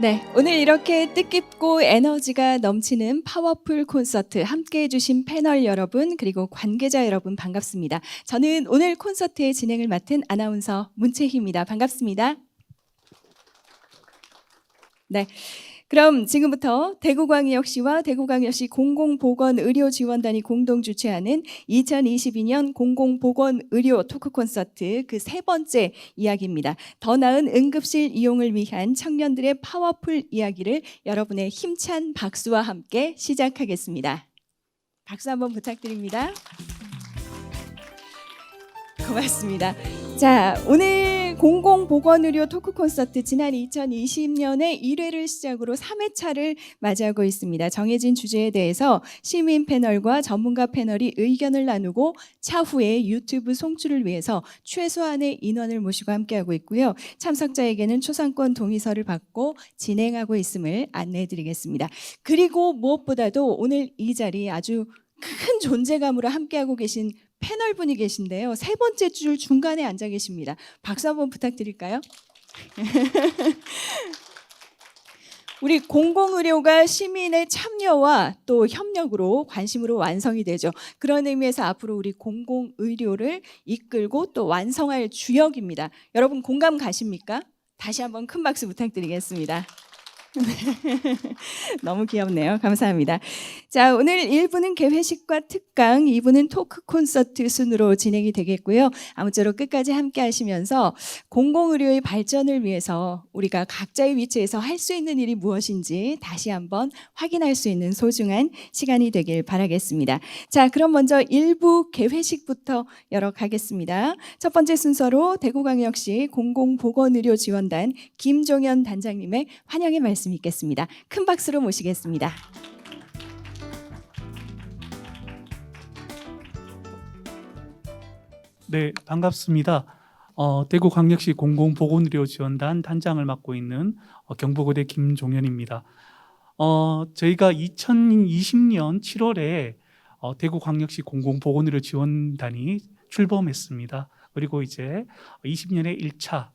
네, 오늘 이렇게 뜻깊고 에너지가 넘치는 파워풀 콘서트 함께해 주신 패널 여러분 그리고 관계자 여러분 반갑습니다. 저는 오늘 콘서트의 진행을 맡은 아나운서 문채희입니다. 반갑습니다. 네. 그럼 지금부터 대구광역시와 대구광역시 공공보건의료지원단이 공동 주최하는 2022년 공공보건의료 토크 콘서트 그 세 번째 이야기입니다. 더 나은 응급실 이용을 위한 청년들의 파워풀 이야기를 여러분의 힘찬 박수와 함께 시작하겠습니다. 박수 한번 부탁드립니다. 고맙습니다. 자, 오늘 공공보건의료 토크 콘서트 지난 2020년에 1회를 시작으로 3회차를 맞이하고 있습니다. 정해진 주제에 대해서 시민 패널과 전문가 패널이 의견을 나누고 차후에 유튜브 송출을 위해서 최소한의 인원을 모시고 함께하고 있고요. 참석자에게는 초상권 동의서를 받고 진행하고 있음을 안내해드리겠습니다. 그리고 무엇보다도 오늘 이 자리에 아주 큰 존재감으로 함께하고 계신 패널분이 계신데요. 세 번째 줄 중간에 앉아 계십니다. 박수 한번 부탁드릴까요? 우리 공공의료가 시민의 참여와 또 협력으로 관심으로 완성이 되죠. 그런 의미에서 앞으로 우리 공공의료를 이끌고 또 완성할 주역입니다. 여러분 공감 가십니까? 다시 한번 큰 박수 부탁드리겠습니다. 너무 귀엽네요. 감사합니다. 자, 오늘 1부는 개회식과 특강, 2부는 토크 콘서트 순으로 진행이 되겠고요. 아무쪼록 끝까지 함께 하시면서 공공의료의 발전을 위해서 우리가 각자의 위치에서 할 수 있는 일이 무엇인지 다시 한번 확인할 수 있는 소중한 시간이 되길 바라겠습니다. 자, 그럼 먼저 1부 개회식부터 열어가겠습니다. 첫 번째 순서로 대구광역시 공공보건의료지원단 김종현 단장님의 환영의 말씀 있겠습니다. 큰 박수로 모시겠습니다. 네, 반갑습니다. 대구광역시 공공보건의료지원단 단장을 맡고 있는 경북의대 김종현입니다. 저희가 2020년 7월에 대구광역시 공공보건의료지원단이 출범했습니다. 그리고 이제 20년에 1차,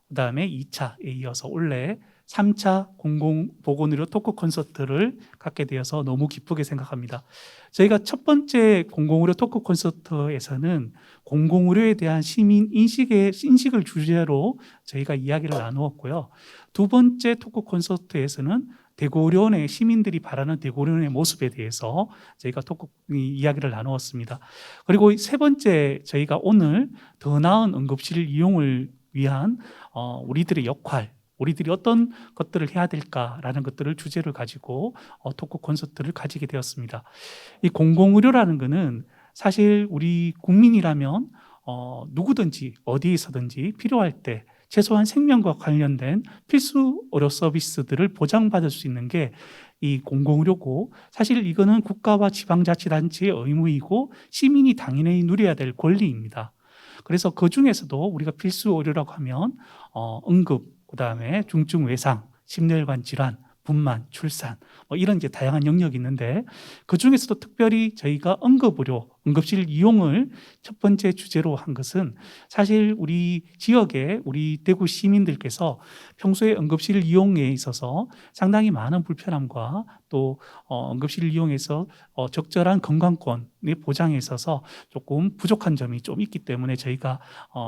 그다음에 2차에 이어서 올해 3차 공공보건의료 토크 콘서트를 갖게 되어서 너무 기쁘게 생각합니다. 저희가 첫 번째 공공의료 토크 콘서트에서는 공공의료에 대한 시민 인식을 주제로 저희가 이야기를 나누었고요. 두 번째 토크 콘서트에서는 대구의료원의 시민들이 바라는 대구의료원의 모습에 대해서 저희가 이야기를 나누었습니다. 그리고 세 번째 저희가 오늘 더 나은 응급실 이용을 위한 우리들의 역할, 우리들이 어떤 것들을 해야 될까라는 것들을 주제를 가지고 토크 콘서트를 가지게 되었습니다. 이 공공의료라는 것은 사실 우리 국민이라면 누구든지 어디에서든지 필요할 때 최소한 생명과 관련된 필수 의료 서비스들을 보장받을 수 있는 게 이 공공의료고, 사실 이거는 국가와 지방자치단체의 의무이고 시민이 당연히 누려야 될 권리입니다. 그래서 그 중에서도 우리가 필수 의료라고 하면 응급, 그다음에 중증 외상, 심혈관 질환, 분만, 출산 이런 이제 다양한 영역이 있는데, 그 중에서도 특별히 저희가 응급의료, 응급실 이용을 첫 번째 주제로 한 것은 사실 우리 지역에 우리 대구 시민들께서 평소에 응급실 이용에 있어서 상당히 많은 불편함과 또 응급실 이용에서 적절한 건강권의 보장에 있어서 조금 부족한 점이 좀 있기 때문에 저희가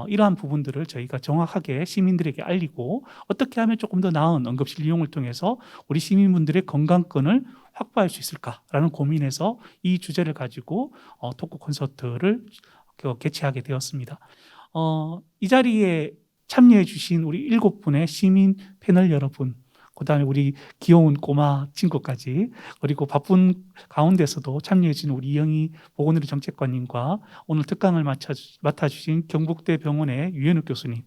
이러한 부분들을 저희가 정확하게 시민들에게 알리고 어떻게 하면 조금 더 나은 응급실 이용을 통해서 우리 시민분들의 건강권을 확보할 수 있을까라는 고민에서 이 주제를 가지고 토크 콘서트를 개최하게 되었습니다. 이 자리에 참여해 주신 우리 7분의 시민 패널 여러분, 그다음에 우리 귀여운 꼬마 친구까지, 그리고 바쁜 가운데서도 참여해 주신 우리 이영희 보건의료 정책관님과 오늘 특강을 맡아주신 경북대 병원의 유현욱 교수님,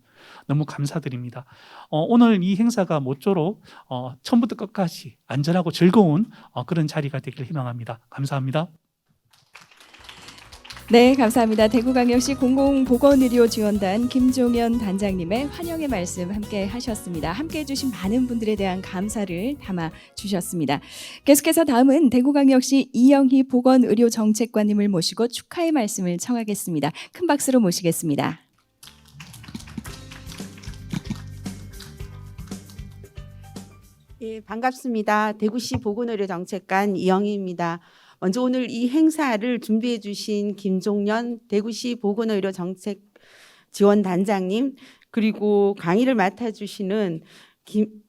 너무 감사드립니다. 오늘 이 행사가 모쪼록 처음부터 끝까지 안전하고 즐거운 그런 자리가 되길 희망합니다. 감사합니다. 네, 감사합니다. 대구광역시 공공보건의료지원단 김종현 단장님의 환영의 말씀 함께 하셨습니다. 함께 해주신 많은 분들에 대한 감사를 담아 주셨습니다. 계속해서 다음은 대구광역시 이영희 보건의료정책관님을 모시고 축하의 말씀을 청하겠습니다. 큰 박수로 모시겠습니다. 예, 반갑습니다. 대구시 보건의료정책관 이영희입니다. 먼저 오늘 이 행사를 준비해 주신 김종년 대구시 보건의료정책지원단장님, 그리고 강의를 맡아주시는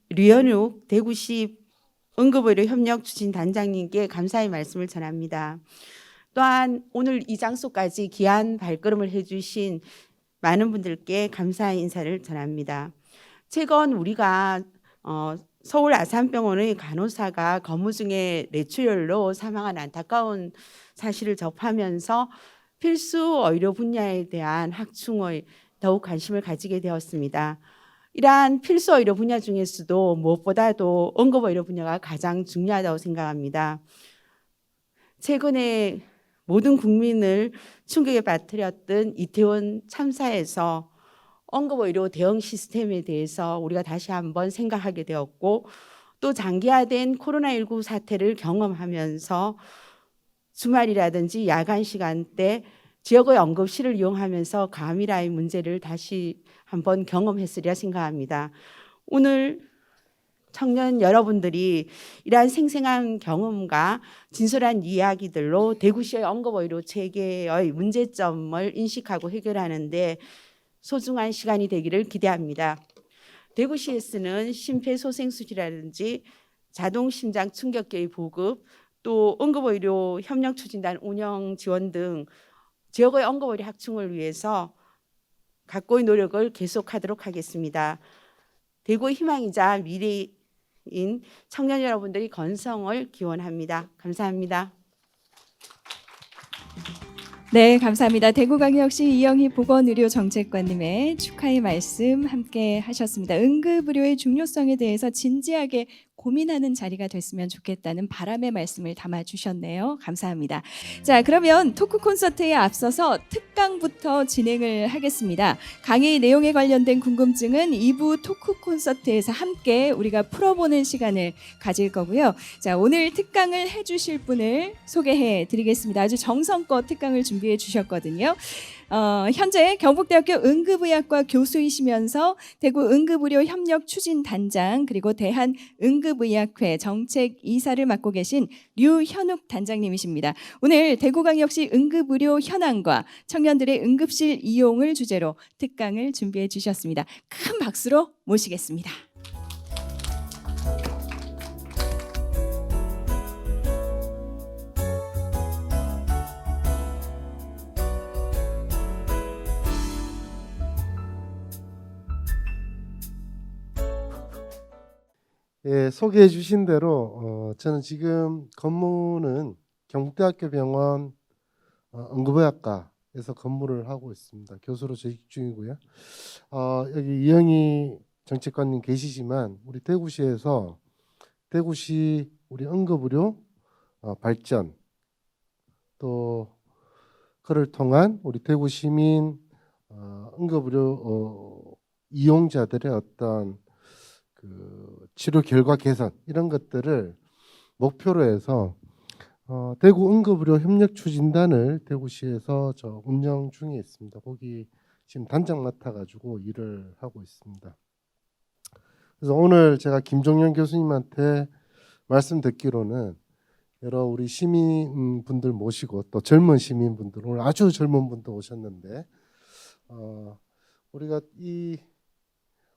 류현욱 대구시 응급의료협력추진단장님께 감사의 말씀을 전합니다. 또한 오늘 이 장소까지 귀한 발걸음을 해주신 많은 분들께 감사의 인사를 전합니다. 최근 우리가 서울 아산병원의 간호사가 근무 중에 뇌출혈로 사망한 안타까운 사실을 접하면서 필수 의료 분야에 대한 학충의 더욱 관심을 가지게 되었습니다. 이러한 필수 의료 분야 중에서도 무엇보다도 응급의료 분야가 가장 중요하다고 생각합니다. 최근에 모든 국민을 충격에 빠뜨렸던 이태원 참사에서 응급의료 대응 시스템에 대해서 우리가 다시 한번 생각하게 되었고, 또 장기화된 코로나19 사태를 경험하면서 주말이라든지 야간 시간대 지역의 응급실을 이용하면서 감염의 문제를 다시 한번 경험했으리라 생각합니다. 오늘 청년 여러분들이 이러한 생생한 경험과 진솔한 이야기들로 대구시의 응급의료 체계의 문제점을 인식하고 해결하는 데 소중한 시간이 되기를 기대합니다. 대구시에서는 심폐소생술이라든지 자동심장 충격기의 보급, 또 응급의료 협력추진단 운영 지원 등 지역의 응급의료 확충을 위해서 각고의 노력을 계속하도록 하겠습니다. 대구의 희망이자 미래인 청년 여러분들의 건성을 기원합니다. 감사합니다. 네, 감사합니다. 대구광역시 이영희 보건의료정책관님의 축하의 말씀 함께 하셨습니다. 응급의료의 중요성에 대해서 진지하게 고민하는 자리가 됐으면 좋겠다는 바람의 말씀을 담아주셨네요. 감사합니다. 자, 그러면 토크 콘서트에 앞서서 특강부터 진행을 하겠습니다. 강의 내용에 관련된 궁금증은 2부 토크 콘서트에서 함께 우리가 풀어보는 시간을 가질 거고요. 자, 오늘 특강을 해주실 분을 소개해 드리겠습니다. 아주 정성껏 특강을 준비해 주셨거든요. 현재 경북대학교 응급의학과 교수이시면서 대구 응급의료 협력 추진단장 그리고 대한응급의학회 정책이사를 맡고 계신 류현욱 단장님이십니다. 오늘 대구광역시 응급의료 현황과 청년들의 응급실 이용을 주제로 특강을 준비해 주셨습니다. 큰 박수로 모시겠습니다. 예, 소개해 주신 대로 저는 지금 근무는 경북대학교 병원 응급의학과에서 근무를 하고 있습니다. 교수로 재직 중이고요. 여기 이영희 정책관님 계시지만 우리 대구시에서 대구시 우리 응급의료 발전 또 그를 통한 우리 대구 시민 응급의료 이용자들의 어떤 그 치료 결과 개선 이런 것들을 목표로 해서 대구 응급의료 협력 추진단을 대구시에서 저 운영 중에 있습니다. 거기 지금 단장 맡아가지고 일을 하고 있습니다. 그래서 오늘 제가 김종현 교수님한테 말씀 듣기로는 여러 우리 시민분들 모시고 또 젊은 시민분들 오늘 아주 젊은 분도 오셨는데 우리가 이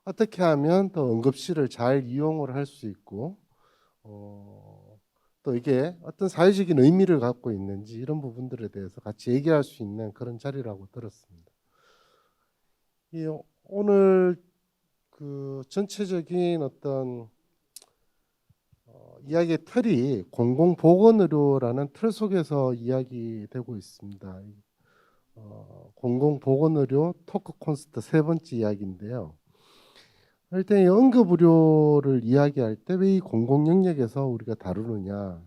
어떻게 하면 더 응급실을 잘 이용을 할 수 있고 또 이게 어떤 사회적인 의미를 갖고 있는지 이런 부분들에 대해서 같이 얘기할 수 있는 그런 자리라고 들었습니다. 오늘 그 전체적인 어떤 이야기의 틀이 공공보건의료라는 틀 속에서 이야기되고 있습니다. 공공보건의료 토크 콘서트 세 번째 이야기인데요. 일단 이 응급의료를 이야기할 때 왜 이 공공 영역에서 우리가 다루느냐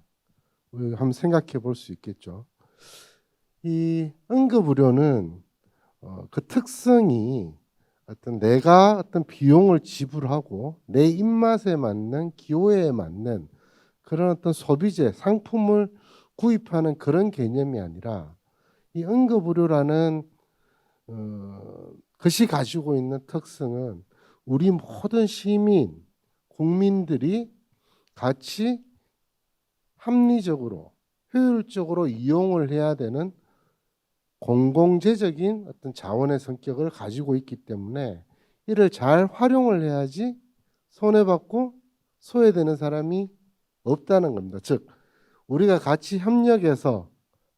한번 생각해 볼 수 있겠죠. 이 응급의료는 그 특성이 어떤 내가 어떤 비용을 지불하고 내 입맛에 맞는 기호에 맞는 그런 어떤 소비재 상품을 구입하는 그런 개념이 아니라 이 응급의료라는 것이 가지고 있는 특성은 우리 모든 시민, 국민들이 같이 합리적으로 효율적으로 이용을 해야 되는 공공재적인 어떤 자원의 성격을 가지고 있기 때문에 이를 잘 활용을 해야지 손해받고 소외되는 사람이 없다는 겁니다. 즉 우리가 같이 협력해서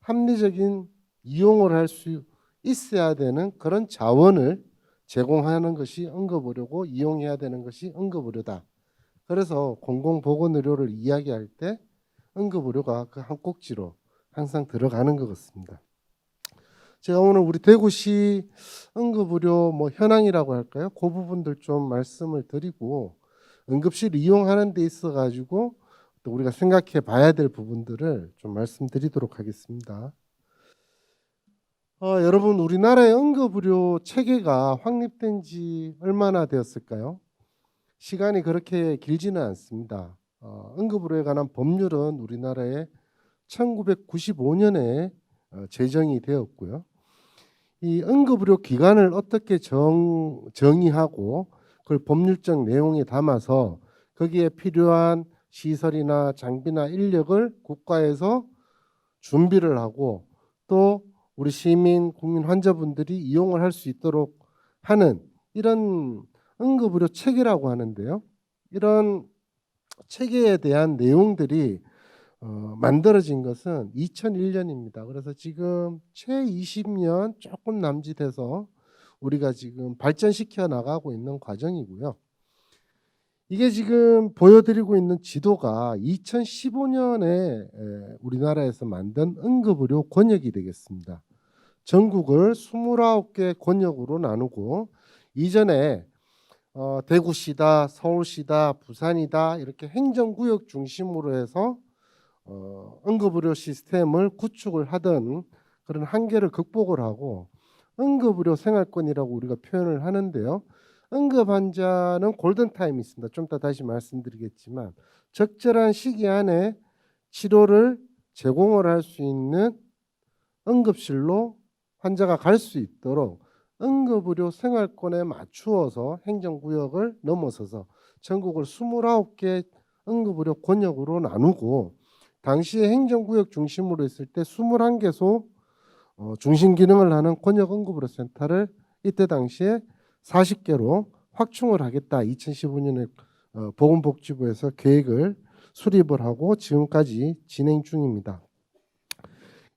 합리적인 이용을 할 수 있어야 되는 그런 자원을 제공하는 것이 응급의료고 이용해야 되는 것이 응급의료다. 그래서 공공보건의료를 이야기할 때 응급의료가 그 한 꼭지로 항상 들어가는 것 같습니다. 제가 오늘 우리 대구시 응급의료 현황이라고 할까요? 그 부분들 좀 말씀을 드리고 응급실 이용하는 데 있어 가지고 또 우리가 생각해 봐야 될 부분들을 좀 말씀드리도록 하겠습니다. 여러분 우리나라의 응급의료 체계가 확립된 지 얼마나 되었을까요? 시간이 그렇게 길지는 않습니다. 응급의료에 관한 법률은 우리나라에 1995년에 제정이 되었고요. 이 응급의료 기관을 어떻게 정의하고 그걸 법률적 내용에 담아서 거기에 필요한 시설이나 장비나 인력을 국가에서 준비를 하고 또 우리 시민, 국민, 환자분들이 이용을 할 수 있도록 하는 이런 응급의료 체계라고 하는데요. 이런 체계에 대한 내용들이 만들어진 것은 2001년입니다. 그래서 지금 채 20년 조금 남짓해서 우리가 지금 발전시켜 나가고 있는 과정이고요. 이게 지금 보여드리고 있는 지도가 2015년에 우리나라에서 만든 응급의료 권역이 되겠습니다. 전국을 29개 권역으로 나누고 이전에 대구시다, 서울시다, 부산이다 이렇게 행정구역 중심으로 해서 응급의료 시스템을 구축을 하던 그런 한계를 극복을 하고 응급의료 생활권이라고 우리가 표현을 하는데요. 응급 환자는 골든타임이 있습니다. 좀 이따 다시 말씀드리겠지만 적절한 시기 안에 치료를 제공을 할 수 있는 응급실로 환자가 갈 수 있도록 응급의료 생활권에 맞추어서 행정구역을 넘어서서 전국을 29개 응급의료 권역으로 나누고 당시에 행정구역 중심으로 했을 때 21개소 중심 기능을 하는 권역 응급의료 센터를 이때 당시에 40개로 확충을 하겠다. 2015년에 보건복지부에서 계획을 수립을 하고 지금까지 진행 중입니다.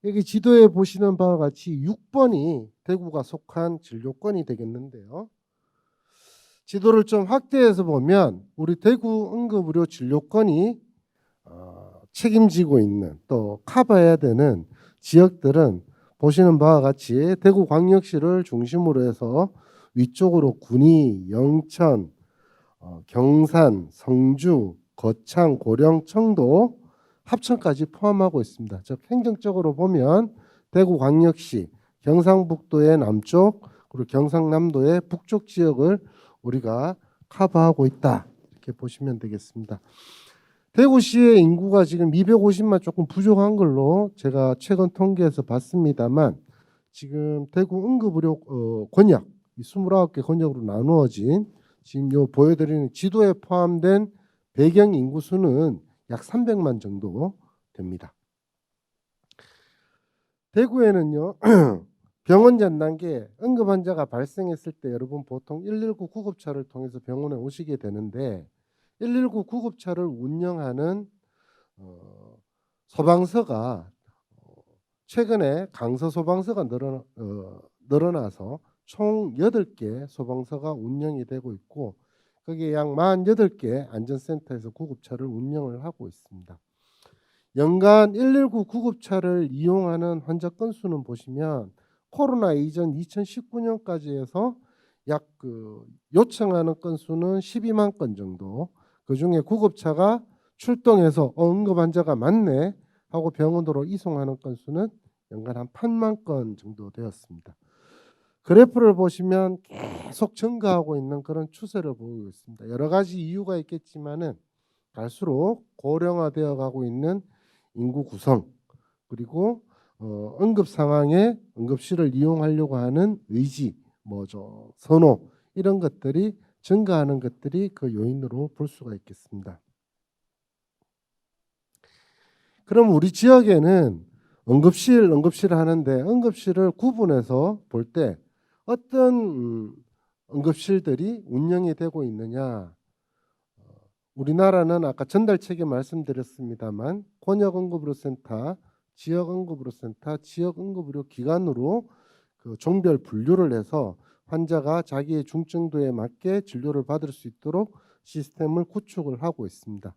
여기 지도에 보시는 바와 같이 6번이 대구가 속한 진료권이 되겠는데요. 지도를 좀 확대해서 보면 우리 대구 응급의료 진료권이 책임지고 있는 또 커버해야 되는 지역들은 보시는 바와 같이 대구광역시를 중심으로 해서 위쪽으로 군위, 영천, 경산, 성주, 거창, 고령, 청도, 합천까지 포함하고 있습니다. 즉 행정적으로 보면 대구광역시, 경상북도의 남쪽 그리고 경상남도의 북쪽 지역을 우리가 커버하고 있다. 이렇게 보시면 되겠습니다. 대구시의 인구가 지금 250만 조금 부족한 걸로 제가 최근 통계에서 봤습니다만 지금 대구 응급의료 권역 29개 권역으로 나누어진 지금 요 보여드리는 지도에 포함된 배경 인구 수는 약 300만 정도 됩니다. 대구에는요 병원 전단계 응급 환자가 발생했을 때 여러분 보통 119 구급차를 통해서 병원에 오시게 되는데 119 구급차를 운영하는 소방서가 최근에 강서 소방서가 늘어나서 총 8개 소방서가 운영이 되고 있고 거기에 약 48개 안전센터에서 구급차를 운영을 하고 있습니다. 연간 119 구급차를 이용하는 환자 건수는 보시면 코로나 이전 2019년까지 해서 약 요청하는 건수는 12만 건 정도, 그중에 구급차가 출동해서 응급 환자가 많네 하고 병원으로 이송하는 건수는 연간 한 8만 건 정도 되었습니다. 그래프를 보시면 계속 증가하고 있는 그런 추세를 보이고 있습니다. 여러 가지 이유가 있겠지만은 갈수록 고령화되어 가고 있는 인구 구성 그리고 응급 상황에 응급실을 이용하려고 하는 의지, 선호 이런 것들이 증가하는 것들이 그 요인으로 볼 수가 있겠습니다. 그럼 우리 지역에는 응급실 하는데 응급실을 구분해서 볼 때 어떤 응급실들이 운영이 되고 있느냐? 우리나라는 아까 전달책에 말씀드렸습니다만 권역응급의료센터, 지역응급의료센터, 지역응급의료 기관으로 그 종별 분류를 해서 환자가 자기의 중증도에 맞게 진료를 받을 수 있도록 시스템을 구축을 하고 있습니다.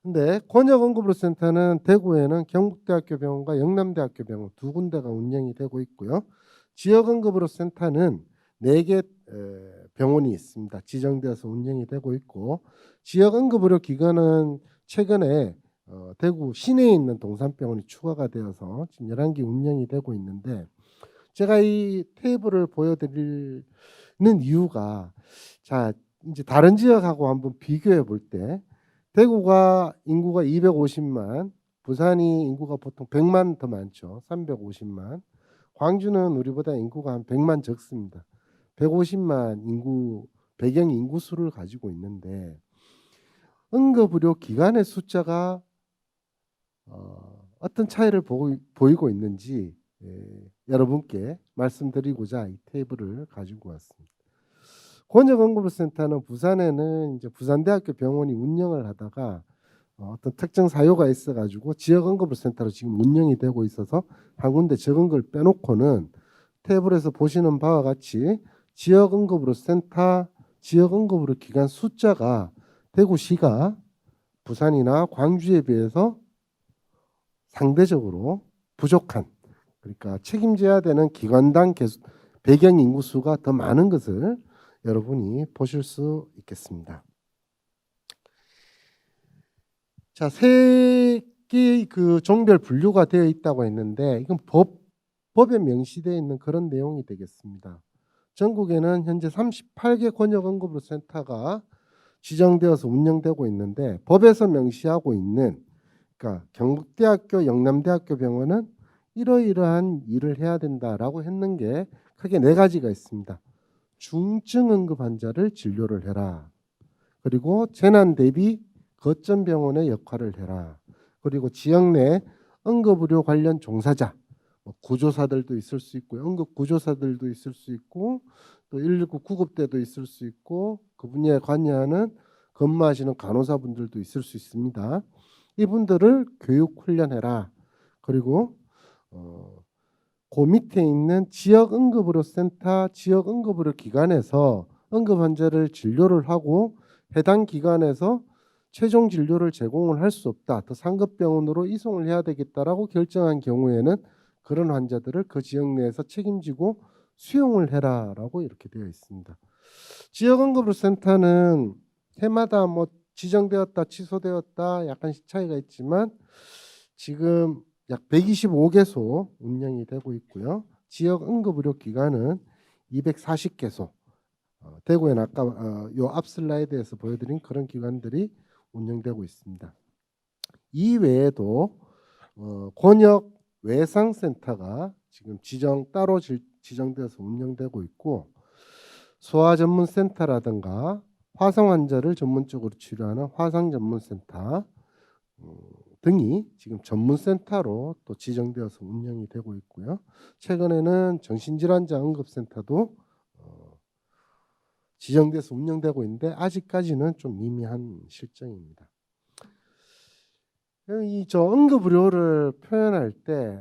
근데 권역응급의료센터는 대구에는 경북대학교 병원과 영남대학교 병원 두 군데가 운영이 되고 있고요. 지역응급의료센터는 4개 병원이 있습니다. 지정되어서 운영이 되고 있고 지역응급의료기관은 최근에 대구 시내에 있는 동산병원이 추가가 되어서 지금 11개 운영이 되고 있는데 제가 이 테이블을 보여드리는 이유가 자 이제 다른 지역하고 한번 비교해 볼 때 대구가 인구가 250만, 부산이 인구가 보통 100만 더 많죠. 350만. 광주는 우리보다 인구가 한 100만 적습니다. 150만 인구 배경 인구 수를 가지고 있는데 응급의료 기관의 숫자가 어떤 차이를 보이고 있는지 여러분께 말씀드리고자 이 테이블을 가지고 왔습니다. 권역응급센터는 부산에는 이제 부산대학교 병원이 운영을 하다가 어떤 특정 사유가 있어가지고 지역응급센터로 지금 운영이 되고 있어서 한 군데 적은 걸 빼놓고는 테이블에서 보시는 바와 같이 지역응급의료센터, 지역응급의료 기관 숫자가 대구시가 부산이나 광주에 비해서 상대적으로 부족한, 그러니까 책임져야 되는 기관당 배경 인구 수가 더 많은 것을 여러분이 보실 수 있겠습니다. 자, 3개 그 종별 분류가 되어 있다고 했는데 이건 법에 명시되어 있는 그런 내용이 되겠습니다. 전국에는 현재 38개 권역응급의료센터가 지정되어서 운영되고 있는데 법에서 명시하고 있는 그러니까 경북대학교, 영남대학교 병원은 이러이러한 일을 해야 된다라고 했는 게 크게 4가지가 있습니다. 중증 응급 환자를 진료를 해라. 그리고 재난 대비 거점 병원의 역할을 해라. 그리고 지역 내 응급의료 관련 종사자, 구조사들도 있을 수 있고 응급 구조사들도 있을 수 있고 또 119 구급대도 있을 수 있고 그 분야에 관여하는 근무하시는 간호사분들도 있을 수 있습니다. 이분들을 교육 훈련해라. 그리고 그 밑에 있는 지역응급의료센터, 지역응급의료기관에서 응급 환자를 진료를 하고 해당 기관에서 최종 진료를 제공을 할 수 없다. 더 상급 병원으로 이송을 해야 되겠다라고 결정한 경우에는 그런 환자들을 그 지역 내에서 책임지고 수용을 해라라고 이렇게 되어 있습니다. 지역응급의료센터는 해마다 뭐 지정되었다, 취소되었다 약간 차이가 있지만 지금 약 125개소 운영이 되고 있고요. 지역응급의료기관은 240개소. 대구에는 아까 요 앞 슬라이드에서 보여드린 그런 기관들이 운영되고 있습니다. 이 외에도 권역 외상센터가 지금 따로 지정되어서 운영되고 있고 소아전문센터라든가 화상 환자를 전문적으로 치료하는 화상전문센터 등이 지금 전문센터로 또 지정되어서 운영이 되고 있고요. 최근에는 정신질환자 응급센터도 지정돼서 운영되고 있는데 아직까지는 좀 미미한 실정입니다. 이 응급의료를 표현할 때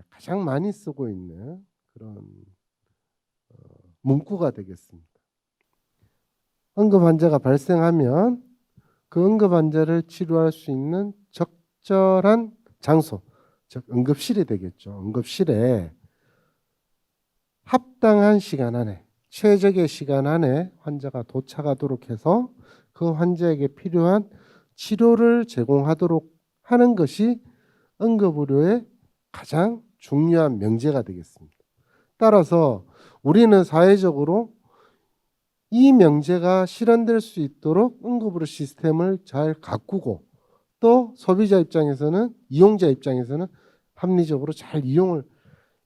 가장 많이 쓰고 있는 그런 문구가 되겠습니다. 응급 환자가 발생하면 그 응급 환자를 치료할 수 있는 적절한 장소, 즉 응급실이 되겠죠. 응급실에 합당한 시간 안에, 최적의 시간 안에 환자가 도착하도록 해서 그 환자에게 필요한 치료를 제공하도록 하는 것이 응급의료의 가장 중요한 명제가 되겠습니다. 따라서 우리는 사회적으로 이 명제가 실현될 수 있도록 응급의료 시스템을 잘 가꾸고 또 소비자 입장에서는 이용자 입장에서는 합리적으로 잘 이용을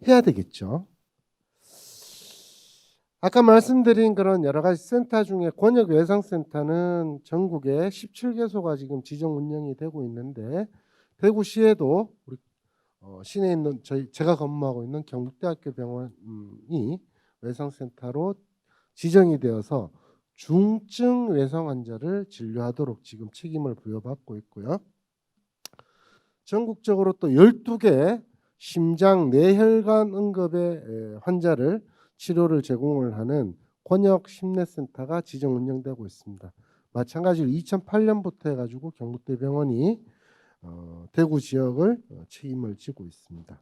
해야 되겠죠. 아까 말씀드린 그런 여러 가지 센터 중에 권역외상센터는 전국에 17개소가 지금 지정 운영이 되고 있는데 대구시에도 우리 시내에 있는 제가 근무하고 있는 경북대학교 병원이 외상센터로 지정이 되어서 중증 외상 환자를 진료하도록 지금 책임을 부여받고 있고요. 전국적으로 또 12개 심장 뇌혈관 응급의 환자를 치료를 제공을 하는 권역 심내센터가 지정 운영되고 있습니다. 마찬가지로 2008년부터 해가지고 경북대병원이 대구 지역을 책임을 지고 있습니다.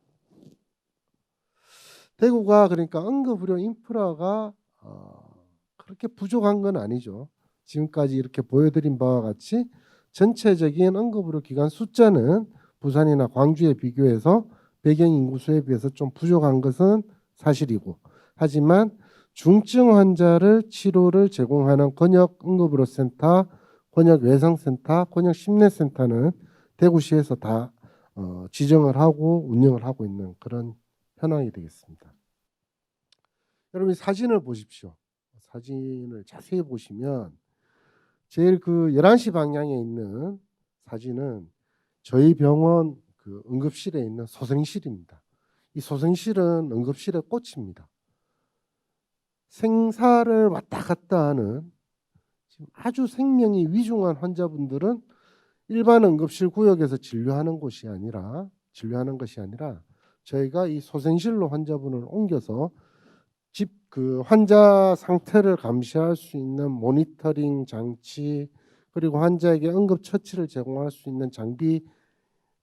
대구가 그러니까 응급의료 인프라가 그렇게 부족한 건 아니죠. 지금까지 이렇게 보여드린 바와 같이 전체적인 응급의료 기관 숫자는 부산이나 광주에 비교해서 배경 인구수에 비해서 좀 부족한 것은 사실이고, 하지만 중증 환자를 치료를 제공하는 권역 응급의료센터, 권역 외상센터, 권역 심내센터는 대구시에서 다 지정을 하고 운영을 하고 있는 그런 현황이 되겠습니다. 여러분 이 사진을 보십시오. 사진을 자세히 보시면 제일 그 11시 방향에 있는 사진은 저희 병원 그 응급실에 있는 소생실입니다. 이 소생실은 응급실의 꽃입니다. 생사를 왔다 갔다 하는 지금 아주 생명이 위중한 환자분들은 일반 응급실 구역에서 진료하는 것이 아니라 저희가 이 소생실로 환자분을 옮겨서 집 그 환자 상태를 감시할 수 있는 모니터링 장치, 그리고 환자에게 응급 처치를 제공할 수 있는 장비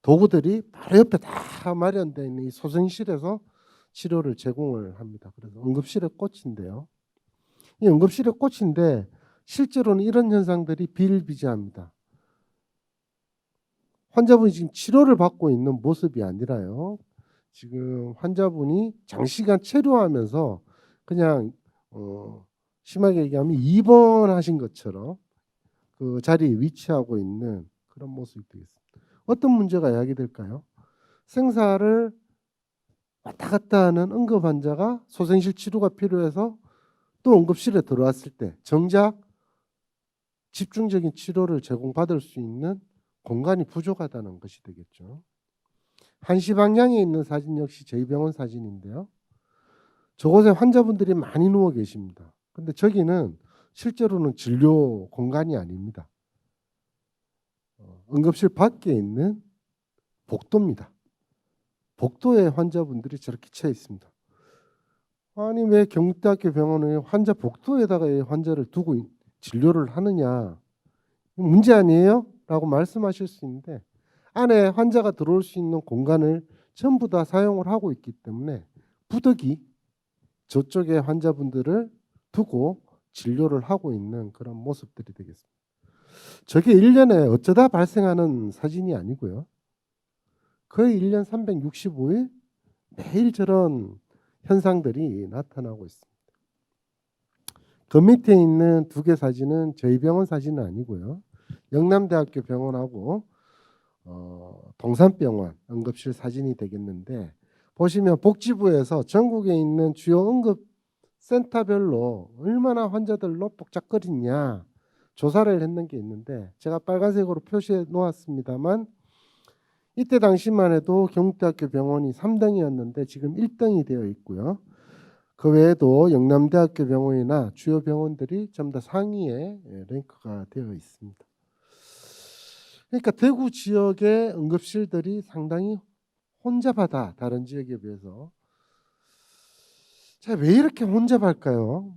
도구들이 바로 옆에 다 마련되어 있는 이 소생실에서 치료를 제공을 합니다. 그래서 응급실의 꽃인데요. 이 응급실의 꽃인데 실제로는 이런 현상들이 비일비재합니다. 환자분이 지금 치료를 받고 있는 모습이 아니라요. 지금 환자분이 장시간 체류하면서 그냥 심하게 얘기하면 입원하신 것처럼 그 자리에 위치하고 있는 그런 모습이 되겠습니다. 어떤 문제가 야기될까요? 생사를 왔다 갔다 하는 응급 환자가 소생실 치료가 필요해서 또 응급실에 들어왔을 때 정작 집중적인 치료를 제공받을 수 있는 공간이 부족하다는 것이 되겠죠. 1시 방향에 있는 사진 역시 저희 병원 사진인데요. 저곳에 환자분들이 많이 누워 계십니다. 근데 저기는 실제로는 진료 공간이 아닙니다. 응급실 밖에 있는 복도입니다. 복도에 환자분들이 저렇게 채 있습니다. 아니 왜 경북대학교 병원에 환자 복도에다가 이 환자를 두고 진료를 하느냐, 문제 아니에요? 라고 말씀하실 수 있는데 안에 환자가 들어올 수 있는 공간을 전부 다 사용을 하고 있기 때문에 부득이 저쪽에 환자분들을 두고 진료를 하고 있는 그런 모습들이 되겠습니다. 저게 1년에 어쩌다 발생하는 사진이 아니고요. 거의 1년 365일 매일 저런 현상들이 나타나고 있습니다. 그 밑에 있는 2개 사진은 저희 병원 사진은 아니고요. 영남대학교 병원하고 동산병원 응급실 사진이 되겠는데, 보시면 복지부에서 전국에 있는 주요 응급센터별로 얼마나 환자들로 복잡거리냐 조사를 했는 게 있는데, 제가 빨간색으로 표시해 놓았습니다만 이때 당시만 해도 경북대학교 병원이 3등이었는데 지금 1등이 되어 있고요. 그 외에도 영남대학교 병원이나 주요 병원들이 전부 다 상위에 랭크가 되어 있습니다. 그러니까 대구 지역의 응급실들이 상당히 혼잡하다, 다른 지역에 비해서. 자, 왜 이렇게 혼잡할까요?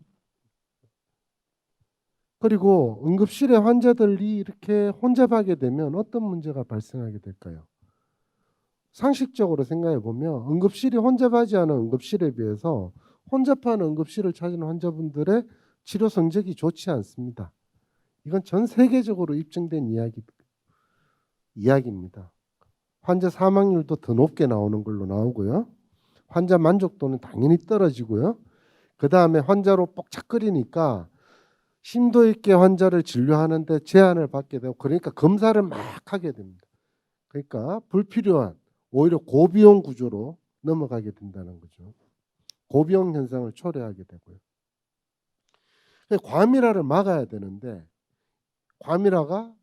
그리고 응급실의 환자들이 이렇게 혼잡하게 되면 어떤 문제가 발생하게 될까요? 상식적으로 생각해 보면 응급실이 혼잡하지 않은 응급실에 비해서 혼잡한 응급실을 찾은 환자분들의 치료 성적이 좋지 않습니다. 이건 전 세계적으로 입증된 이야기입니다. 환자 사망률도 더 높게 나오는 걸로 나오고요. 환자 만족도는 당연히 떨어지고요. 그 다음에 환자로 뻑착거리니까 심도 있게 환자를 진료하는데 제한을 받게 되고, 그러니까 검사를 막 하게 됩니다. 그러니까 불필요한 오히려 고비용 구조로 넘어가게 된다는 거죠. 고비용 현상을 초래하게 되고요. 과밀화를 막아야 되는데 과밀화가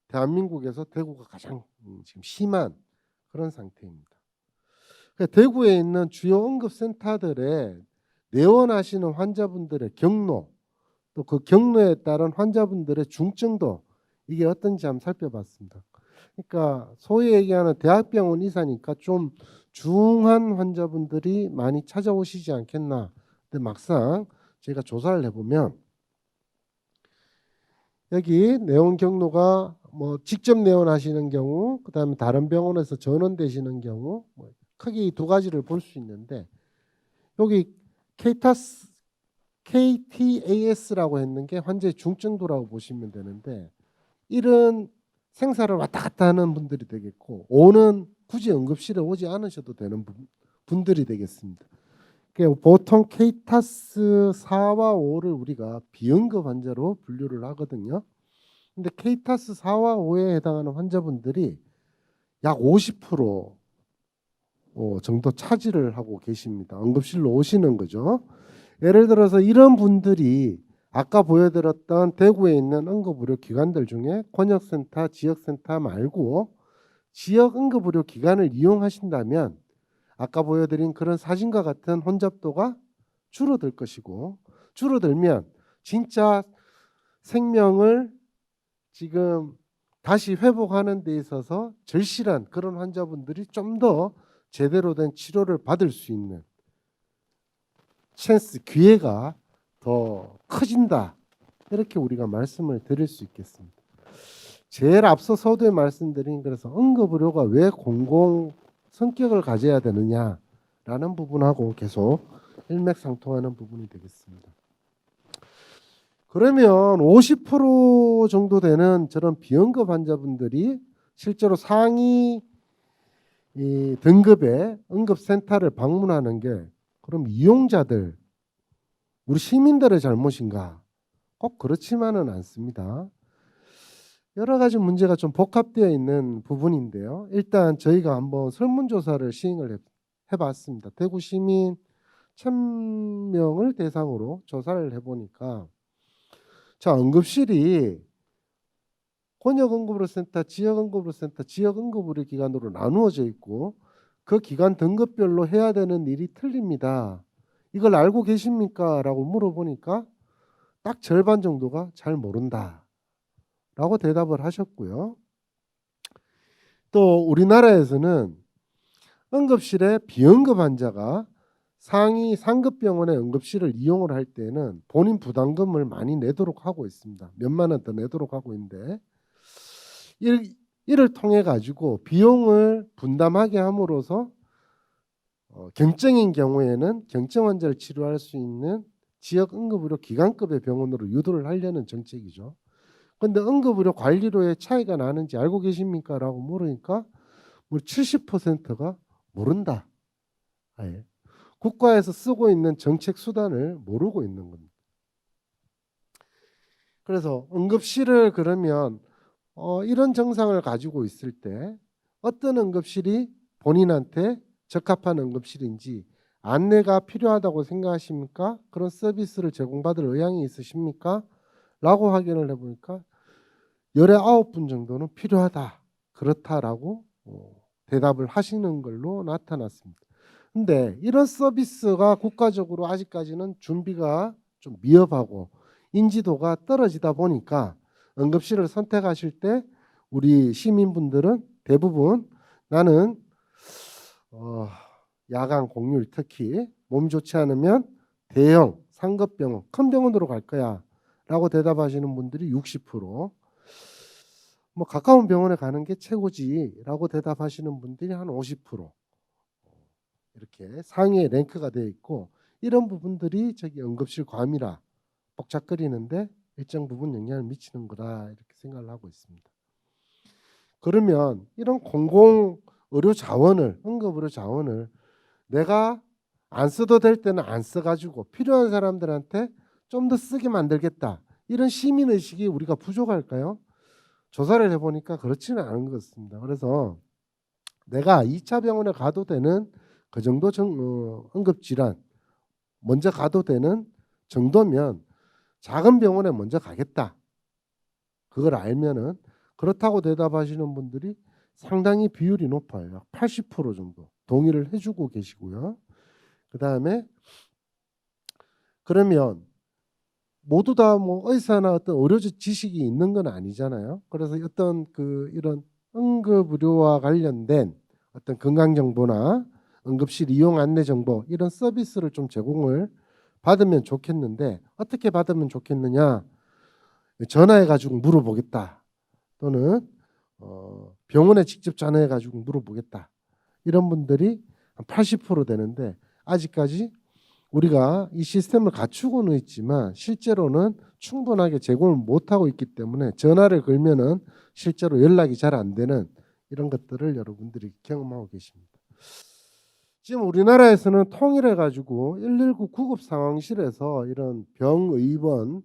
대한민국에서 대구가 가장 지금 심한 그런 상태입니다. 그러니까 대구에 있는 주요 응급센터들에 내원하시는 환자분들의 경로, 또 그 경로에 따른 환자분들의 중증도 이게 어떤지 한번 살펴봤습니다. 그러니까 소위 얘기하는 대학병원 이사니까 좀 중한 환자분들이 많이 찾아오시지 않겠나. 근데 막상 제가 조사를 해보면 여기 내원 경로가 뭐 직접 내원하시는 경우, 그다음에 다른 병원에서 전원되시는 경우, 뭐 크게 이 두 가지를 볼 수 있는데 여기 KTAS라고 했는 게 환자의 중증도라고 보시면 되는데 1은 생사를 왔다 갔다 하는 분들이 되겠고 5는 굳이 응급실에 오지 않으셔도 되는 분들이 되겠습니다. 그러니까 보통 KTAS 4와 5를 우리가 비응급 환자로 분류를 하거든요. 근데 KTAS 4와 5에 해당하는 환자분들이 약 50% 정도 차지를 하고 계십니다. 응급실로 오시는 거죠. 예를 들어서 이런 분들이 아까 보여드렸던 대구에 있는 응급의료 기관들 중에 권역센터, 지역센터 말고 지역 응급의료 기관을 이용하신다면 아까 보여드린 그런 사진과 같은 혼잡도가 줄어들 것이고, 줄어들면 진짜 생명을 지금 다시 회복하는 데 있어서 절실한 그런 환자분들이 좀 더 제대로 된 치료를 받을 수 있는 찬스, 기회가 더 커진다. 이렇게 우리가 말씀을 드릴 수 있겠습니다. 제일 앞서 서두에 말씀드린, 그래서 응급의료가 왜 공공 성격을 가져야 되느냐라는 부분하고 계속 일맥상통하는 부분이 되겠습니다. 그러면 50% 정도 되는 저런 비응급 환자분들이 실제로 상위 등급의 응급센터를 방문하는 게 그럼 이용자들, 우리 시민들의 잘못인가? 꼭 그렇지만은 않습니다. 여러 가지 문제가 좀 복합되어 있는 부분인데요. 일단 저희가 한번 설문조사를 시행을 해봤습니다. 대구 시민 1000명을 대상으로 조사를 해보니까 자, 응급실이 권역응급의료센터, 지역응급의료센터, 지역응급의료기관으로 나누어져 있고 그 기관 등급별로 해야 되는 일이 틀립니다. 이걸 알고 계십니까? 라고 물어보니까 딱 절반 정도가 잘 모른다 라고 대답을 하셨고요. 또 우리나라에서는 응급실에 비응급 환자가 상위 상급 병원의 응급실을 이용을 할 때는 본인 부담금을 많이 내도록 하고 있습니다. 몇만 원 더 내도록 하고 있는데 이를 통해 가지고 비용을 분담하게 함으로써 경증인 경우에는 경증 환자를 치료할 수 있는 지역 응급의료 기관급의 병원으로 유도를 하려는 정책이죠. 그런데 응급의료 관리료의 차이가 나는지 알고 계십니까? 라고 물으니까 70%가 모른다. 아예. 국가에서 쓰고 있는 정책 수단을 모르고 있는 겁니다. 그래서 응급실을 그러면 이런 증상을 가지고 있을 때 어떤 응급실이 본인한테 적합한 응급실인지 안내가 필요하다고 생각하십니까? 그런 서비스를 제공받을 의향이 있으십니까? 라고 확인을 해보니까 19분 정도는 필요하다, 그렇다라고 대답을 하시는 걸로 나타났습니다. 근데 이런 서비스가 국가적으로 아직까지는 준비가 좀 미흡하고 인지도가 떨어지다 보니까 응급실을 선택하실 때 우리 시민분들은 대부분 나는 야간 공휴일 특히 몸이 좋지 않으면 대형 상급병원, 큰 병원으로 갈 거야 라고 대답하시는 분들이 60%, 뭐 가까운 병원에 가는 게 최고지 라고 대답하시는 분들이 한 50% 이렇게 상위에 랭크가 되어 있고, 이런 부분들이 저기 응급실 과밀화 벅작거리는데 일정 부분 영향을 미치는 거다 이렇게 생각을 하고 있습니다. 그러면 이런 공공 의료 자원을, 응급의료 자원을 내가 안 써도 될 때는 안 써가지고 필요한 사람들한테 좀 더 쓰게 만들겠다, 이런 시민의식이 우리가 부족할까요? 조사를 해보니까 그렇지는 않은 것 같습니다. 그래서 내가 2차 병원에 가도 되는 그 정도 응급질환 먼저 가도 되는 정도면 작은 병원에 먼저 가겠다, 그걸 알면은, 그렇다고 대답하시는 분들이 상당히 비율이 높아요. 약 80% 정도 동의를 해주고 계시고요. 그 다음에 그러면 모두 다 뭐 의사나 어떤 의료적 지식이 있는 건 아니잖아요. 그래서 어떤 이런 응급의료와 관련된 어떤 건강 정보나 응급실 이용 안내 정보 이런 서비스를 좀 제공을 받으면 좋겠는데 어떻게 받으면 좋겠느냐? 전화해 가지고 물어보겠다. 또는 병원에 직접 전화해 가지고 물어보겠다. 이런 분들이 한 80% 되는데 아직까지 우리가 이 시스템을 갖추고는 있지만 실제로는 충분하게 제공을 못하고 있기 때문에 전화를 걸면은 실제로 연락이 잘 안 되는 이런 것들을 여러분들이 경험하고 계십니다. 지금 우리나라에서는 통일해 가지고 119 구급 상황실에서 이런 병의원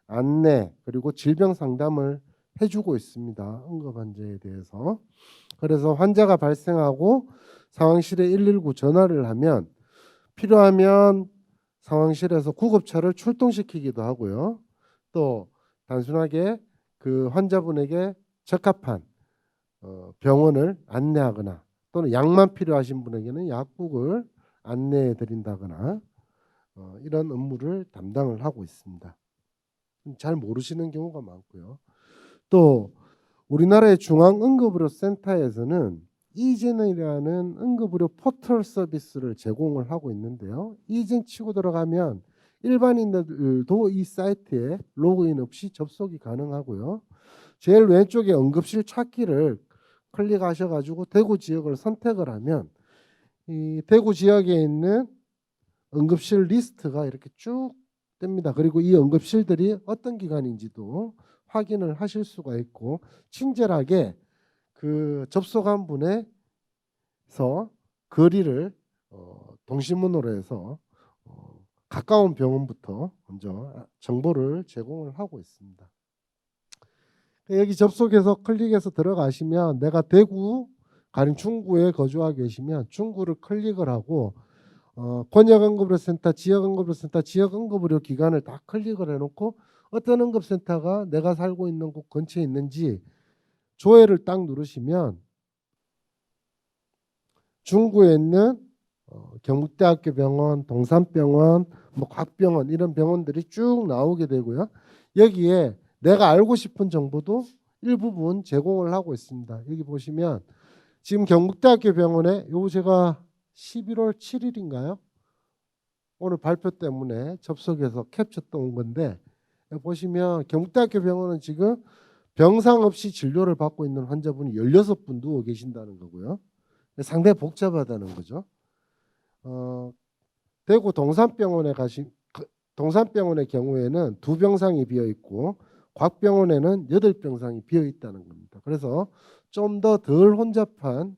안내 그리고 질병 상담을 해주고 있습니다. 응급 환자에 대해서. 그래서 환자가 발생하고 상황실에 119 전화를 하면 필요하면 상황실에서 구급차를 출동시키기도 하고요. 또 단순하게 그 환자분에게 적합한 병원을 안내하거나 또는 약만 필요하신 분에게는 약국을 안내해 드린다거나 이런 업무를 담당을 하고 있습니다. 잘 모르시는 경우가 많고요. 또 우리나라의 중앙응급의료센터에서는 이젠이라는 응급의료 포털 서비스를 제공을 하고 있는데요. 이젠 치고 들어가면 일반인들도 이 사이트에 로그인 없이 접속이 가능하고요. 제일 왼쪽에 응급실 찾기를 클릭하셔가지고 대구 지역을 선택을 하면 이 대구 지역에 있는 응급실 리스트가 이렇게 쭉 뜹니다. 그리고 이 응급실들이 어떤 기관인지도 확인을 하실 수가 있고 친절하게 그 접속한 분에서 거리를 동시문으로 해서 가까운 병원부터 먼저 정보를 제공을 하고 있습니다. 여기 접속해서 클릭해서 들어가시면 내가 대구 가령 중구에 거주하고 계시면 중구를 클릭을 하고 권역응급의료센터, 지역응급의료센터, 지역응급의료 기관을 다 클릭을 해놓고 어떤 응급센터가 내가 살고 있는 곳 근처에 있는지 조회를 딱 누르시면 중구에 있는 경북대학교 병원, 동산병원, 뭐 곽병원 이런 병원들이 쭉 나오게 되고요. 여기에 내가 알고 싶은 정보도 일부분 제공을 하고 있습니다. 여기 보시면 지금 경북대학교 병원에 요 제가 11월 7일인가요? 오늘 발표 때문에 접속해서 캡처 떠온 건데 보시면 경북대학교 병원은 지금 병상 없이 진료를 받고 있는 환자분이 16분 누워 계신다는 거고요. 상당히 복잡하다는 거죠. 대구 동산병원의 경우에는 2병상이 비어 있고 곽병원에는 8병상이 비어 있다는 겁니다. 그래서 좀 더 덜 혼잡한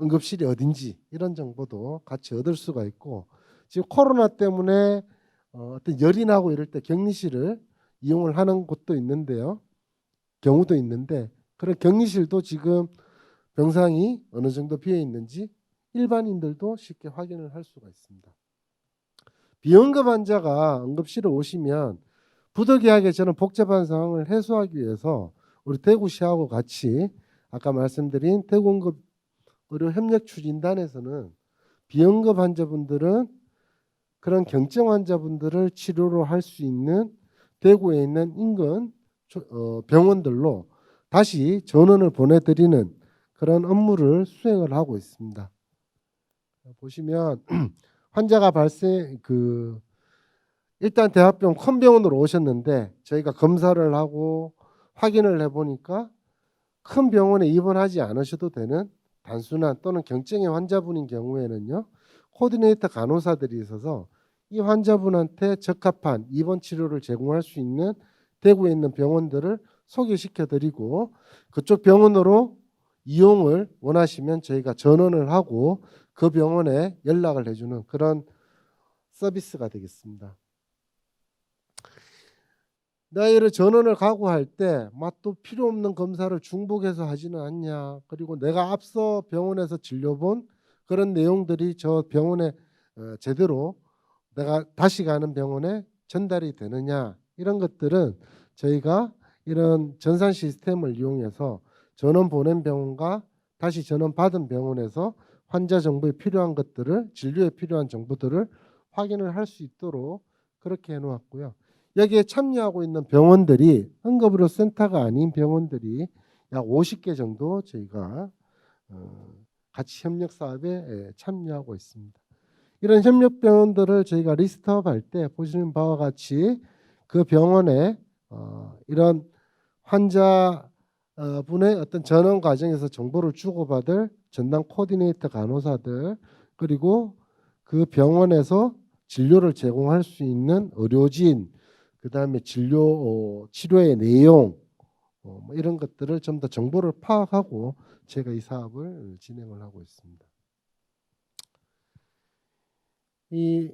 응급실이 어딘지 이런 정보도 같이 얻을 수가 있고 지금 코로나 때문에 어떤 열이 나고 이럴 때 격리실을 이용을 하는 곳도 있는데요. 경우도 있는데 그런 격리실도 지금 병상이 어느 정도 비어 있는지 일반인들도 쉽게 확인을 할 수가 있습니다. 비응급 환자가 응급실에 오시면 부득이하게 저는 복잡한 상황을 해소하기 위해서 우리 대구시하고 같이 아까 말씀드린 대구응급의료협력추진단에서는 비응급 환자분들은 그런 경증 환자분들을 치료로 할 수 있는 대구에 있는 인근 병원들로 다시 전원을 보내드리는 그런 업무를 수행을 하고 있습니다. 보시면 환자가 일단 대합병 큰 병원으로 오셨는데 저희가 검사를 하고 확인을 해보니까 큰 병원에 입원하지 않으셔도 되는 단순한 또는 경증의 환자분인 경우에는요. 코디네이터 간호사들이 있어서 이 환자분한테 적합한 입원 치료를 제공할 수 있는 대구에 있는 병원들을 소개시켜 드리고 그쪽 병원으로 이용을 원하시면 저희가 전원을 하고 그 병원에 연락을 해주는 그런 서비스가 되겠습니다. 나이를 전원을 가고 할 때 또 필요 없는 검사를 중복해서 하지는 않냐. 그리고 내가 앞서 병원에서 진료본 그런 내용들이 저 병원에 제대로 내가 다시 가는 병원에 전달이 되느냐. 이런 것들은 저희가 이런 전산 시스템을 이용해서 전원 보낸 병원과 다시 전원 받은 병원에서 환자 정보에 필요한 것들을 진료에 필요한 정보들을 확인을 할 수 있도록 그렇게 해놓았고요. 여기에 참여하고 있는 병원들이 응급의료 센터가 아닌 병원들이 약 50개 정도 저희가 같이 협력 사업에 참여하고 있습니다. 이런 협력 병원들을 저희가 리스트업할 때 보시는 바와 같이 그 병원에 이런 환자 분의 어떤 전원 과정에서 정보를 주고받을 전담 코디네이터 간호사들, 그리고 그 병원에서 진료를 제공할 수 있는 의료진, 그다음에 치료의 내용, 뭐 이런 것들을 좀 더 정보를 파악하고 제가 이 사업을 진행을 하고 있습니다. 이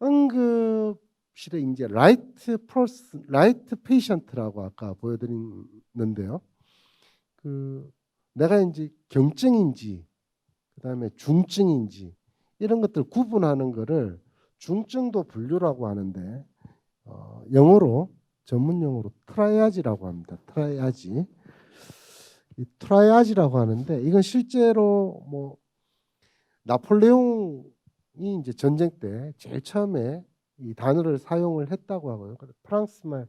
응급실에 이제 라이트 페이션트라고 아까 보여드렸는데요. 그 내가 이제 경증인지 그다음에 중증인지 이런 것들 구분하는 거를 중증도 분류라고 하는데 영어로 전문 용어로 트라이아지라고 합니다. 트라이아지. 이 트라이아지라고 하는데 이건 실제로 뭐 나폴레옹이 이제 전쟁 때 제일 처음에 이 단어를 사용을 했다고 하고요. 프랑스 말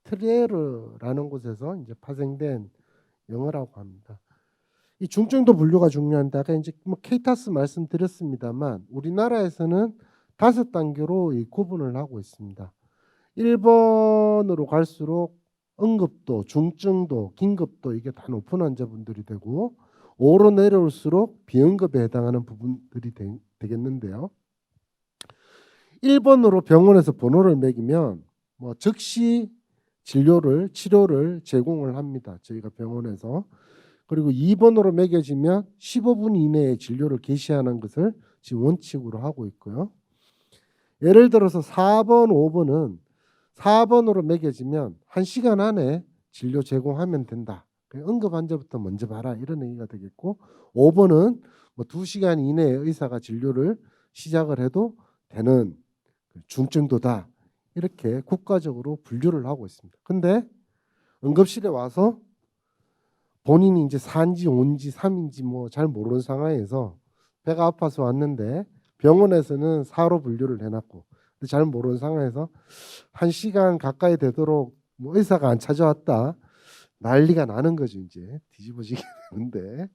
트리에르라는 곳에서 이제 파생된 영어라고 합니다. 이 중증도 분류가 중요한데 아까 이제 뭐 케이타스 말씀드렸습니다만 우리나라에서는 5단계로 이 구분을 하고 있습니다. 1번으로 갈수록 응급도, 중증도, 긴급도 이게 다 높은 환자분들이 되고 5로 내려올수록 비응급에 해당하는 부분들이 되겠는데요. 1번으로 병원에서 번호를 매기면 뭐 즉시 치료를 제공을 합니다. 저희가 병원에서. 그리고 2번으로 매겨지면 15분 이내에 진료를 개시하는 것을 지금 원칙으로 하고 있고요. 예를 들어서 4번, 5번은 4번으로 매겨지면 1시간 안에 진료 제공하면 된다. 응급 환자부터 먼저 봐라 이런 얘기가 되겠고 5번은 뭐 2시간 이내에 의사가 진료를 시작을 해도 되는 중증도다. 이렇게 국가적으로 분류를 하고 있습니다. 근데 응급실에 와서 본인이 이제 4인지 5인지 3인지 뭐 잘 모르는 상황에서 배가 아파서 왔는데 병원에서는 4로 분류를 해놨고 잘 모르는 상황에서 1시간 가까이 되도록 뭐 의사가 안 찾아왔다. 난리가 나는 거죠. 이제 뒤집어지게 되는데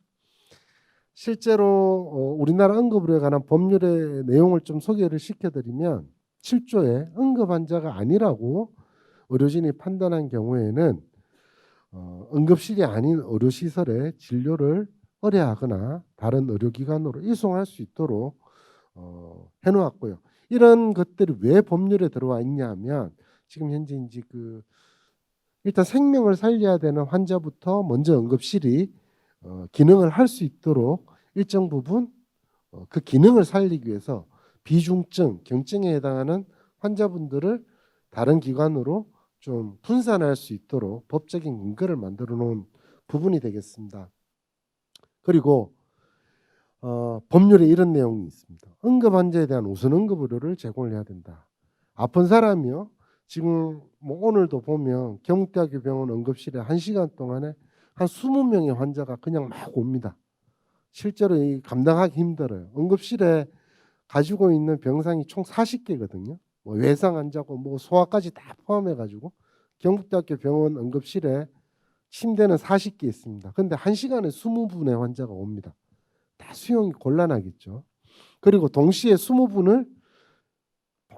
실제로 우리나라 응급의료에 관한 법률의 내용을 좀 소개를 시켜드리면 7조에 응급 환자가 아니라고 의료진이 판단한 경우에는 응급실이 아닌 의료시설에 진료를 의뢰하거나 다른 의료기관으로 이송할 수 있도록 해놓았고요. 이런 것들이 왜 법률에 들어와 있냐면 지금 현재 이제 일단 생명을 살려야 되는 환자부터 먼저 응급실이 기능을 할 수 있도록 일정 부분 그 기능을 살리기 위해서 비중증, 경증에 해당하는 환자분들을 다른 기관으로 좀 분산할 수 있도록 법적인 근거를 만들어 놓은 부분이 되겠습니다. 그리고 법률에 이런 내용이 있습니다. 응급 환자에 대한 우선 응급 의료를 제공을 해야 된다. 아픈 사람이요. 지금 뭐 오늘도 보면 경북대학교 병원 응급실에 1시간 동안에 한 20명의 환자가 그냥 막 옵니다. 실제로 감당하기 힘들어요. 응급실에 가지고 있는 병상이 총 40개거든요. 뭐 외상 환자고 뭐 소아까지 다 포함해가지고 경북대학교 병원 응급실에 침대는 40개 있습니다. 근데 1시간에 20분의 환자가 옵니다. 다 수용이 곤란하겠죠. 그리고 동시에 20분을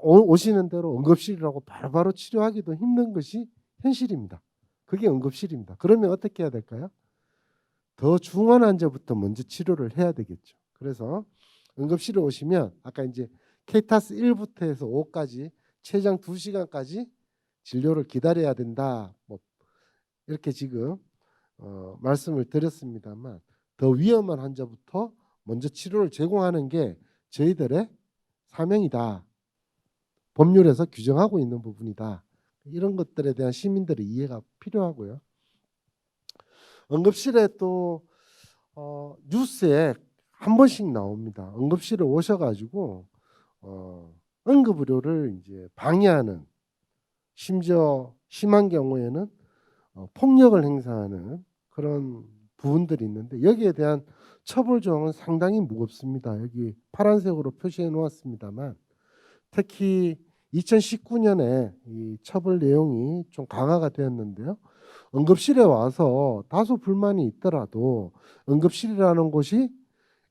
오시는 대로 응급실이라고 바로바로 치료하기도 힘든 것이 현실입니다. 그게 응급실입니다. 그러면 어떻게 해야 될까요? 더 중환 환자부터 먼저 치료를 해야 되겠죠. 그래서 응급실에 오시면 아까 이제 케이타스 1부터 해서 5까지 최장 2시간까지 진료를 기다려야 된다. 뭐 이렇게 지금 말씀을 드렸습니다만 더 위험한 환자부터 먼저 치료를 제공하는 게 저희들의 사명이다. 법률에서 규정하고 있는 부분이다. 이런 것들에 대한 시민들의 이해가 필요하고요. 응급실에 또 뉴스에 한 번씩 나옵니다. 응급실에 오셔가지고 응급의료를 이제 방해하는, 심지어 심한 경우에는 폭력을 행사하는 그런 부분들이 있는데 여기에 대한 처벌 조항은 상당히 무겁습니다. 여기 파란색으로 표시해 놓았습니다만 특히 2019년에 이 처벌 내용이 좀 강화가 되었는데요. 응급실에 와서 다소 불만이 있더라도 응급실이라는 곳이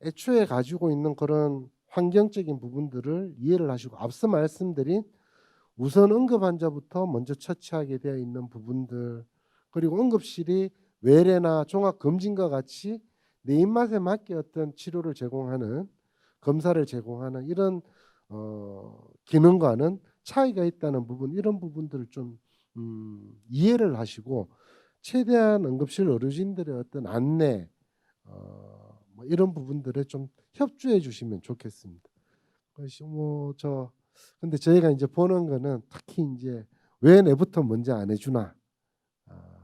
애초에 가지고 있는 그런 환경적인 부분들을 이해를 하시고 앞서 말씀드린 우선 응급 환자부터 먼저 처치하게 되어 있는 부분들 그리고 응급실이 외래나 종합검진과 같이 내 입맛에 맞게 어떤 치료를 제공하는 검사를 제공하는 이런 기능과는 차이가 있다는 부분 이런 부분들을 좀 이해를 하시고 최대한 응급실 의료진들의 어떤 안내 뭐 이런 부분들에 좀 협조해 주시면 좋겠습니다. 그것이 근데 저희가 이제 보는 거는 특히 이제 왜 내부터 먼저 안 해주나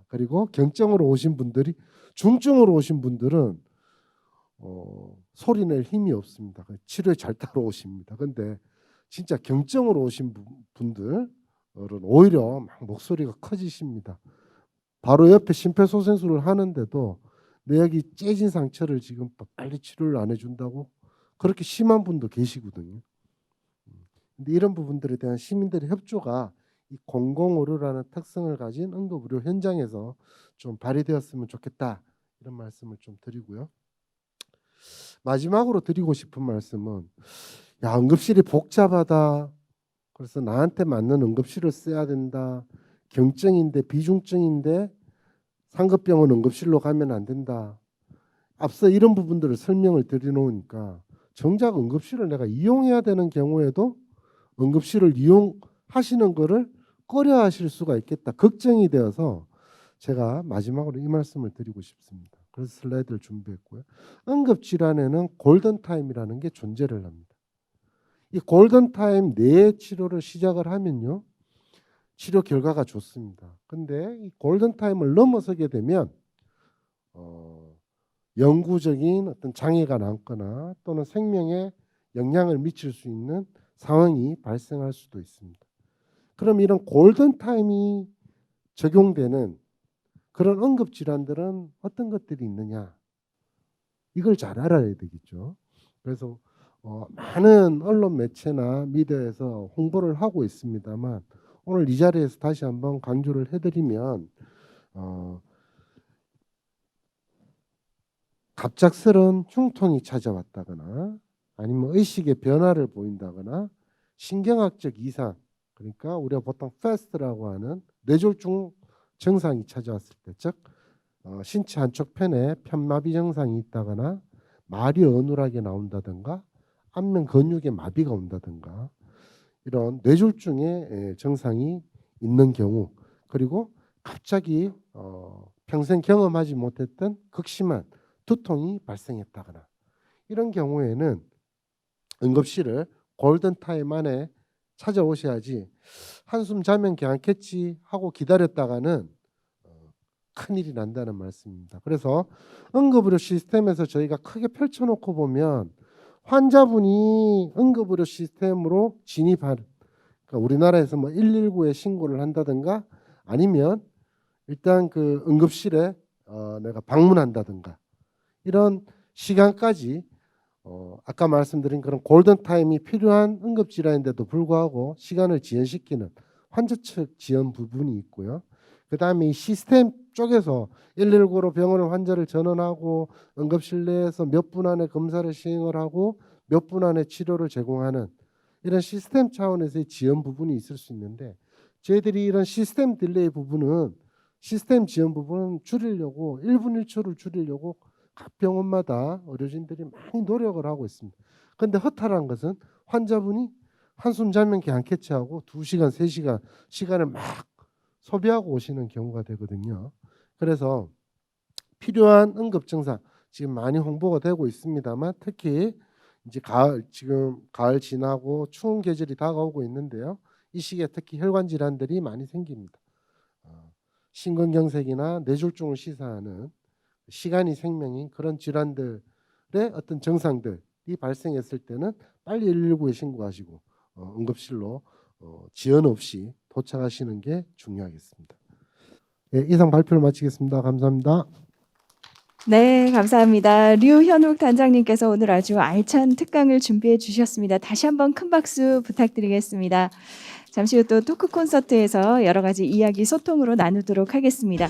그리고 경증으로 오신 분들이 중증으로 오신 분들은 소리 낼 힘이 없습니다. 치료에 잘 따라오십니다. 근데 진짜 경증으로 오신 분들은 오히려 막 목소리가 커지십니다. 바로 옆에 심폐소생술을 하는데도 내 여기 째진 상처를 지금 빨리 치료를 안 해준다고 그렇게 심한 분도 계시거든요. 근데 이런 부분들에 대한 시민들의 협조가 이 공공의료라는 특성을 가진 응급의료 현장에서 좀 발휘되었으면 좋겠다 이런 말씀을 좀 드리고요. 마지막으로 드리고 싶은 말씀은 응급실이 복잡하다. 그래서 나한테 맞는 응급실을 써야 된다. 경증인데 비중증인데 상급병원 응급실로 가면 안 된다. 앞서 이런 부분들을 설명을 드려놓으니까 정작 응급실을 내가 이용해야 되는 경우에도 응급실을 이용하시는 거를 꺼려하실 수가 있겠다. 걱정이 되어서 제가 마지막으로 이 말씀을 드리고 싶습니다. 그래서 슬라이드를 준비했고요. 응급질환에는 골든타임이라는 게 존재를 합니다. 이 골든타임 내에 치료를 시작을 하면요. 치료 결과가 좋습니다. 근데 이 골든타임을 넘어서게 되면 영구적인 어떤 장애가 남거나 또는 생명에 영향을 미칠 수 있는 상황이 발생할 수도 있습니다. 그럼 이런 골든타임이 적용되는 그런 응급질환들은 어떤 것들이 있느냐 이걸 잘 알아야 되겠죠. 그래서 많은 언론 매체나 미디어에서 홍보를 하고 있습니다만 오늘 이 자리에서 다시 한번 강조를 해드리면 갑작스런 흉통이 찾아왔다거나 아니면 의식의 변화를 보인다거나 신경학적 이상 그러니까 우리가 보통 패스트라고 하는 뇌졸중 증상이 찾아왔을 때 즉 신체 한쪽 편에 편마비 증상이 있다거나 말이 어눌하게 나온다든가 안면 근육에 마비가 온다든가 이런 뇌졸중의 증상이 있는 경우 그리고 갑자기 평생 경험하지 못했던 극심한 두통이 발생했다거나 이런 경우에는 응급실을 골든타임 안에 찾아오셔야지 한숨 자면 괜찮겠지 하고 기다렸다가는 큰일이 난다는 말씀입니다. 그래서 응급의료 시스템에서 저희가 크게 펼쳐놓고 보면 환자분이 응급의료 시스템으로 진입한 그러니까 우리나라에서 뭐 119에 신고를 한다든가 아니면 일단 그 응급실에 내가 방문한다든가 이런 시간까지 아까 말씀드린 그런 골든타임이 필요한 응급질환인데도 불구하고 시간을 지연시키는 환자 측 지연 부분이 있고요. 그 다음에 이 시스템 쪽에서 119로 병원에 환자를 전원하고 응급실 내에서 몇 분 안에 검사를 시행을 하고 몇 분 안에 치료를 제공하는 이런 시스템 차원에서의 지연 부분이 있을 수 있는데 저희들이 이런 시스템 딜레이 부분은 시스템 지연 부분은 줄이려고 1분 1초를 줄이려고 각 병원마다 의료진들이 많이 노력을 하고 있습니다. 그런데 허탈한 것은 환자분이 한숨 자면 괜찮겠지 하고 2시간, 3시간 시간을 막 소비하고 오시는 경우가 되거든요. 그래서 필요한 응급 증상 지금 많이 홍보가 되고 있습니다만 특히 이제 지금 가을 지나고 추운 계절이 다가오고 있는데요. 이 시기에 특히 혈관 질환들이 많이 생깁니다. 심근경색이나 뇌졸중을 시사하는 시간이 생명인 그런 질환들의 어떤 증상들이 발생했을 때는 빨리 119에 신고하시고 응급실로 지연 없이 도착하시는 게 중요하겠습니다. 네, 이상 발표를 마치겠습니다. 감사합니다. 네, 감사합니다. 류현욱 단장님께서 오늘 아주 알찬 특강을 준비해 주셨습니다. 다시 한번 큰 박수 부탁드리겠습니다. 잠시 후 또 토크 콘서트에서 여러 가지 이야기 소통으로 나누도록 하겠습니다.